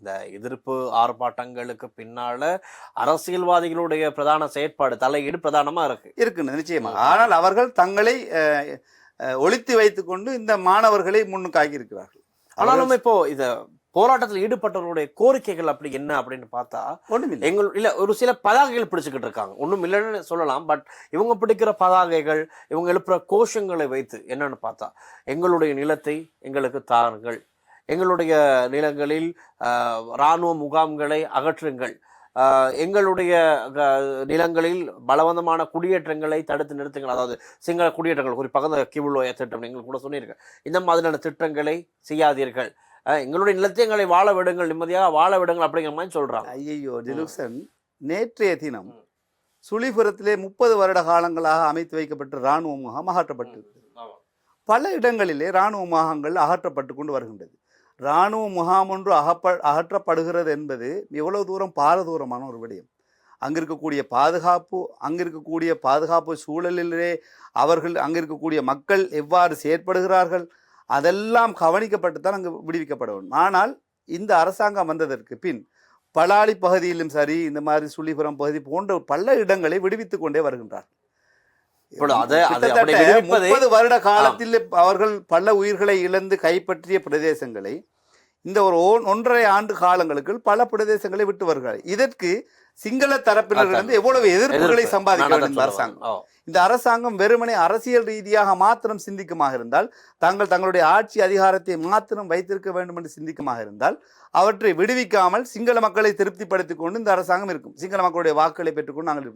இந்த எதிர்ப்பு ஆர்ப்பாட்டங்களுக்கு பின்னால அரசியல்வாதிகளுடைய பிரதான செயற்பாடு தலையீடு பிரதானமா இருக்கு இருக்குன்னு நிச்சயமா. ஆனால் அவர்கள் தங்களை ஒளித்து வைத்துக் கொண்டு இந்த மாணவர்களை முன்னுக்காகி இருக்கிறார்கள். ஆனாலும் இப்போ இத போராட்டத்தில் ஈடுபட்டவர்களுடைய கோரிக்கைகள் அப்படி என்ன அப்படின்னு பார்த்தா ஒண்ணுமில்லை. இல்ல ஒரு சில பதாகைகள் பிடிச்சுக்கிட்டு இருக்காங்க. ஒண்ணும் இல்லைன்னு சொல்லலாம். பட் இவங்க பிடிக்கிற பதாகைகள், இவங்க எழுப்புற கோஷங்களை வைத்து என்னன்னு பார்த்தா, எங்களுடைய நிலத்தை எங்களுக்கு தாருங்கள், எங்களுடைய நிலங்களில் இராணுவ முகாம்களை அகற்றுங்கள், எங்களுடைய நிலங்களில் பலவந்தமான குடியேற்றங்களை தடுத்து நிறுத்துங்கள், அதாவது சிங்கள குடியேற்றங்கள் குறிப்பாக இந்த கிவுலோய திட்டம் நீங்கள் கூட சொன்னீர்கள், இந்த மாதிரியான திட்டங்களை செய்யாதீர்கள், எங்களுடைய நிலத்தை எங்களை வாழ விடுங்கள், நிம்மதியாக வாழ விடுங்கள் அப்படிங்கிற மாதிரி சொல்றாங்க. ஐயோ டிலுக்சன், நேற்றைய தினம் சுழிபுரத்திலே 30 வருட காலங்களாக அமைத்து வைக்கப்பட்ட இராணுவ முகாம் அகற்றப்பட்டிருக்கு. பல இடங்களிலே இராணுவ முகாம்கள் அகற்றப்பட்டு கொண்டு வருகின்றது. இராணுவ முகாம் ஒன்று அகற்றப்படுகிறது என்பது எவ்வளவு தூரம் பாரதூரமான ஒரு விடயம். அங்கிருக்கக்கூடிய பாதுகாப்பு சூழலிலே அவர்கள் அங்கிருக்கக்கூடிய மக்கள் எவ்வாறு செயற்படுகிறார்கள் அதெல்லாம் கவனிக்கப்பட்டு தான் அங்கு விடுவிக்கப்பட வேண்டும். ஆனால் இந்த அரசாங்கம் வந்ததற்கு பின் பலாலி பகுதியிலும் சரி, இந்த மாதிரி சுழிபுரம் பகுதி போன்ற பல இடங்களை விடுவித்துக் கொண்டே வருகின்றார். 30 வருட காலத்தில் அவர்கள் பல உயிர்களை இழந்து கைப்பற்றிய பிரதேசங்களை இந்த ஒரு 1.5 ஆண்டு காலங்களுக்கு பல பிரதேசங்களை விட்டு வருகிறார். இதற்கு சிங்கள தரப்பினரிலிருந்து எவ்வளவு எதிர்ப்புகளை சம்பாதிக்க வேண்டும் அரசாங்கம். இந்த அரசாங்கம் வெறுமனே அரசியல் ரீதியாக மாத்திரம் சிந்திக்குமாக இருந்தால், தங்களுடைய ஆட்சி அதிகாரத்தை மாத்திரம் வைத்திருக்க வேண்டும் என்று சிந்திக்குமாக இருந்தால், அவற்றை விடுவிக்காமல் சிங்கள மக்களை திருப்திப்படுத்திக் கொண்டு இந்த அரசாங்கம் இருக்கும். சிங்கள மக்களுடைய வாக்குகளை பெற்றுக்கொண்டு நாங்கள் இருப்போம்.